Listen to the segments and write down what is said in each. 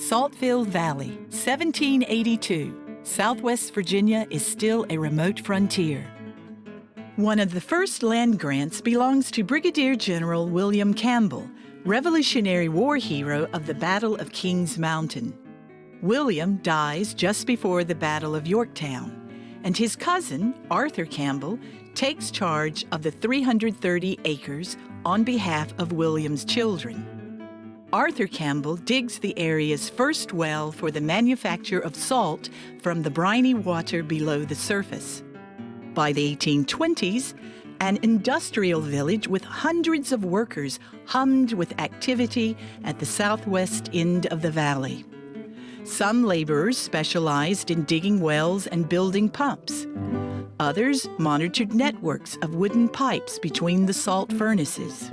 Saltville Valley, 1782. Southwest Virginia is still a remote frontier. One of the first land grants belongs to Brigadier General William Campbell, Revolutionary War hero of the Battle of Kings Mountain. William dies just before the Battle of Yorktown, and his cousin, Arthur Campbell, takes charge of the 330 acres on behalf of William's children. Arthur Campbell digs the area's first well for the manufacture of salt from the briny water below the surface. By the 1820s, an industrial village with hundreds of workers hummed with activity at the southwest end of the valley. Some laborers specialized in digging wells and building pumps. Others monitored networks of wooden pipes between the salt furnaces.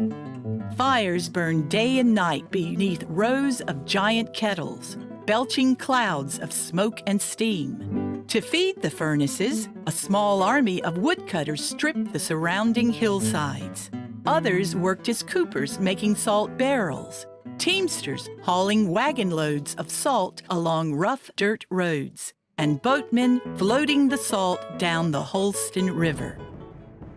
Fires burned day and night beneath rows of giant kettles, belching clouds of smoke and steam. To feed the furnaces, a small army of woodcutters stripped the surrounding hillsides. Others worked as coopers making salt barrels, teamsters hauling wagon loads of salt along rough dirt roads, and boatmen floating the salt down the Holston River.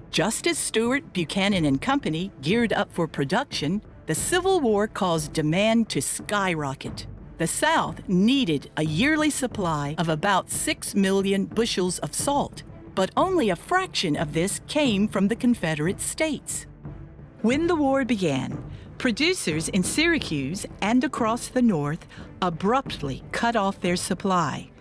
Just as Stewart, Buchanan and Company geared up for production, the Civil War caused demand to skyrocket. The South needed a yearly supply of about 6 million bushels of salt, but only a fraction of this came from the Confederate States. When the war began, producers in Syracuse and across the North abruptly cut off their supply,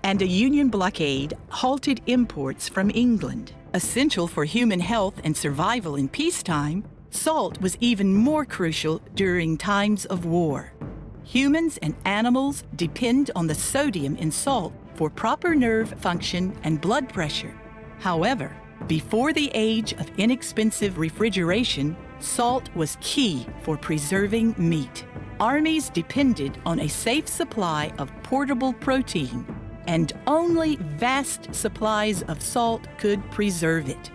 and a Union blockade halted imports from England. Essential for human health and survival in peacetime, salt was even more crucial during times of war. Humans and animals depend on the sodium in salt for proper nerve function and blood pressure. However, before the age of inexpensive refrigeration, salt was key for preserving meat. Armies depended on a safe supply of portable protein, and only vast supplies of salt could preserve it.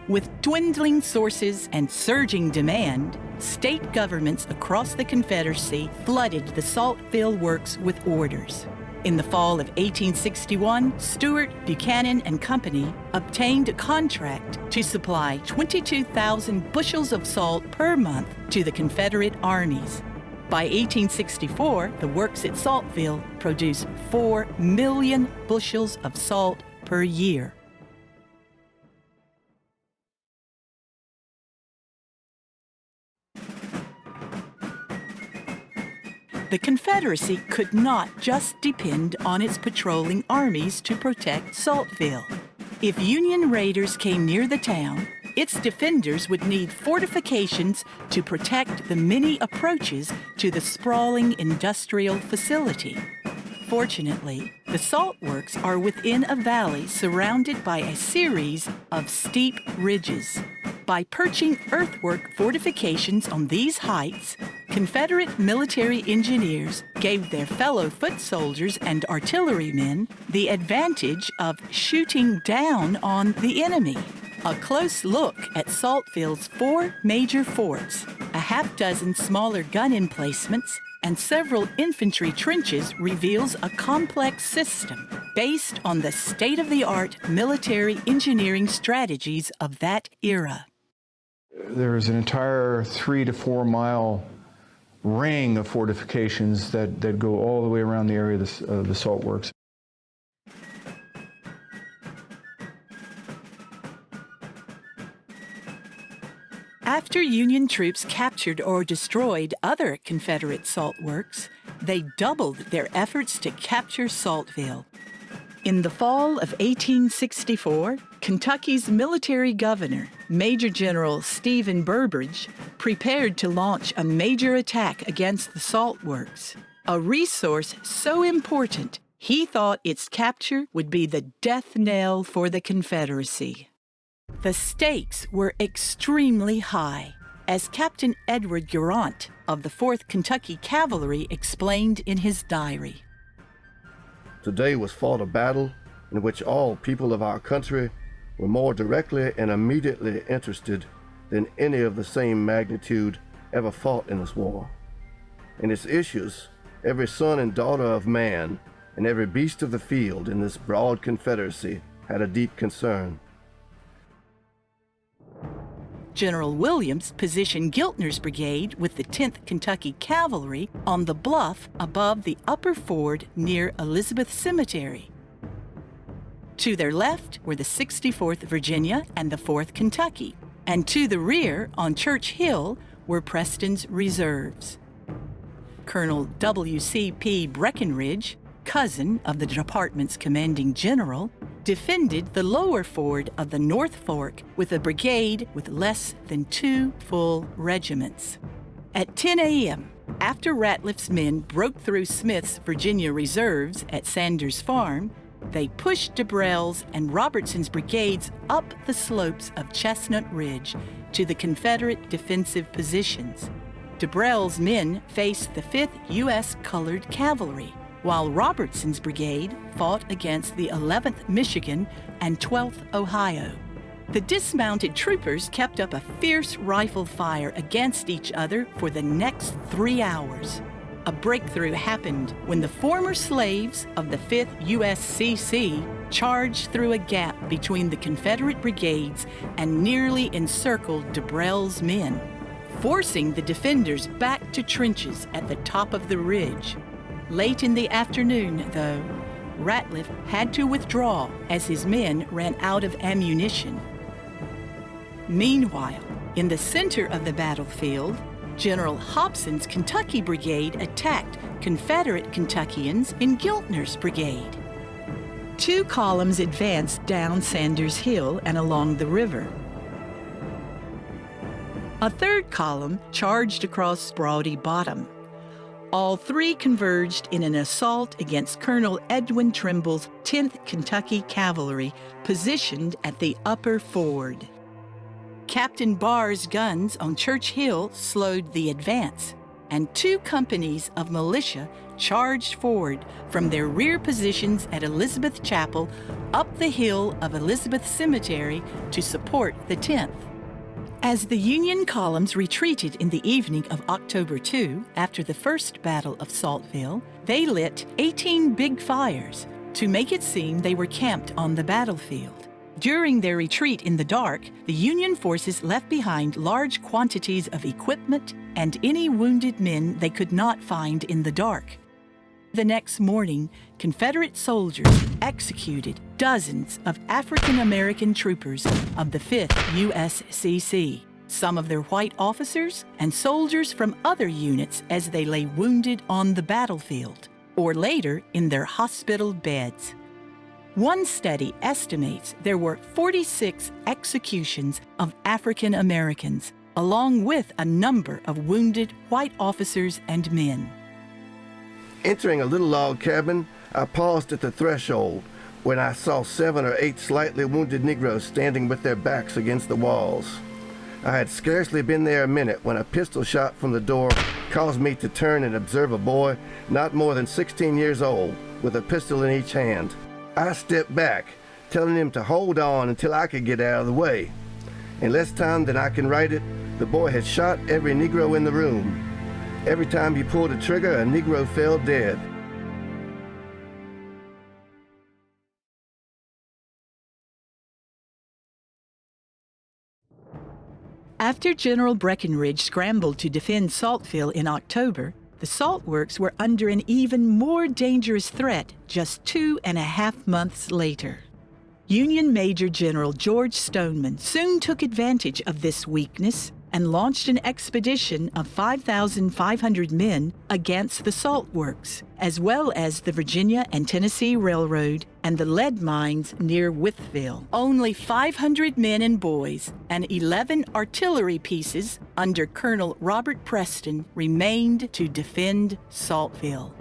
With dwindling sources and surging demand, state governments across the Confederacy flooded the Saltville works with orders. In the fall of 1861, Stewart, Buchanan and Company obtained a contract to supply 22,000 bushels of salt per month to the Confederate armies. By 1864, the works at Saltville produced 4 million bushels of salt per year. The Confederacy could not just depend on its patrolling armies to protect Saltville. If Union raiders came near the town, its defenders would need fortifications to protect the many approaches to the sprawling industrial facility. Fortunately, the salt works are within a valley surrounded by a series of steep ridges. By perching earthwork fortifications on these heights, Confederate military engineers gave their fellow foot soldiers and artillerymen the advantage of shooting down on the enemy. A close look at Saltville's 4 major forts, a half-dozen smaller gun emplacements, and several infantry trenches reveals a complex system based on the state-of-the-art military engineering strategies of that era. There's an entire 3 to 4 mile ring of fortifications that go all the way around the area of the salt works. After Union troops captured or destroyed other Confederate salt works, they doubled their efforts to capture Saltville. In the fall of 1864, Kentucky's military governor, Major General Stephen Burbridge, prepared to launch a major attack against the salt works, a resource so important he thought its capture would be the death knell for the Confederacy. The stakes were extremely high, as Captain Edward Gurant of the 4th Kentucky Cavalry explained in his diary. Today was fought a battle in which all people of our country were more directly and immediately interested than any of the same magnitude ever fought in this war. And its issues every son and daughter of man, and every beast of the field in this broad Confederacy had a deep concern. General Williams positioned Giltner's brigade with the 10th Kentucky Cavalry on the bluff above the upper ford near Elizabeth Cemetery. To their left were the 64th Virginia and the 4th Kentucky, and to the rear on Church Hill were Preston's reserves. Colonel W.C.P. Breckinridge, cousin of the department's commanding general, defended the lower ford of the North Fork with a brigade with less than 2 full regiments. At 10 a.m., after Ratliff's men broke through Smith's Virginia reserves at Sanders Farm, they pushed Debrell's and Robertson's brigades up the slopes of Chestnut Ridge to the Confederate defensive positions. Debrell's men faced the 5th U.S. Colored Cavalry, while Robertson's brigade fought against the 11th Michigan and 12th Ohio. The dismounted troopers kept up a fierce rifle fire against each other for the next 3 hours. A breakthrough happened when the former slaves of the 5th USCC charged through a gap between the Confederate brigades and nearly encircled Debrell's men, forcing the defenders back to trenches at the top of the ridge. Late in the afternoon, though, Ratliff had to withdraw as his men ran out of ammunition. Meanwhile, in the center of the battlefield, General Hobson's Kentucky Brigade attacked Confederate Kentuckians in Giltner's brigade. 2 columns advanced down Sanders Hill and along the river. A 3rd column charged across Brawdy Bottom. All 3 converged in an assault against Colonel Edwin Trimble's 10th Kentucky Cavalry, positioned at the upper ford. Captain Barr's guns on Church Hill slowed the advance, and 2 companies of militia charged forward from their rear positions at Elizabeth Chapel up the hill of Elizabeth Cemetery to support the 10th. As the Union columns retreated in the evening of October 2, after the first Battle of Saltville, they lit 18 big fires to make it seem they were camped on the battlefield. During their retreat in the dark, the Union forces left behind large quantities of equipment and any wounded men they could not find in the dark. The next morning, Confederate soldiers executed dozens of African American troopers of the 5th USCC, some of their white officers and soldiers from other units as they lay wounded on the battlefield, or later in their hospital beds. One study estimates there were 46 executions of African Americans, along with a number of wounded white officers and men. Entering a little log cabin, I paused at the threshold when I saw 7 or 8 slightly wounded Negroes standing with their backs against the walls. I had scarcely been there a minute when a pistol shot from the door caused me to turn and observe a boy not more than 16 years old with a pistol in each hand. I stepped back, telling him to hold on until I could get out of the way. In less time than I can write it, the boy had shot every Negro in the room. Every time he pulled a trigger, a Negro fell dead. After General Breckinridge scrambled to defend Saltville in October, the salt works were under an even more dangerous threat just 2.5 months later. Union Major General George Stoneman soon took advantage of this weakness and launched an expedition of 5,500 men against the salt works, as well as the Virginia and Tennessee Railroad and the lead mines near Wytheville. Only 500 men and boys and 11 artillery pieces under Colonel Robert Preston remained to defend Saltville.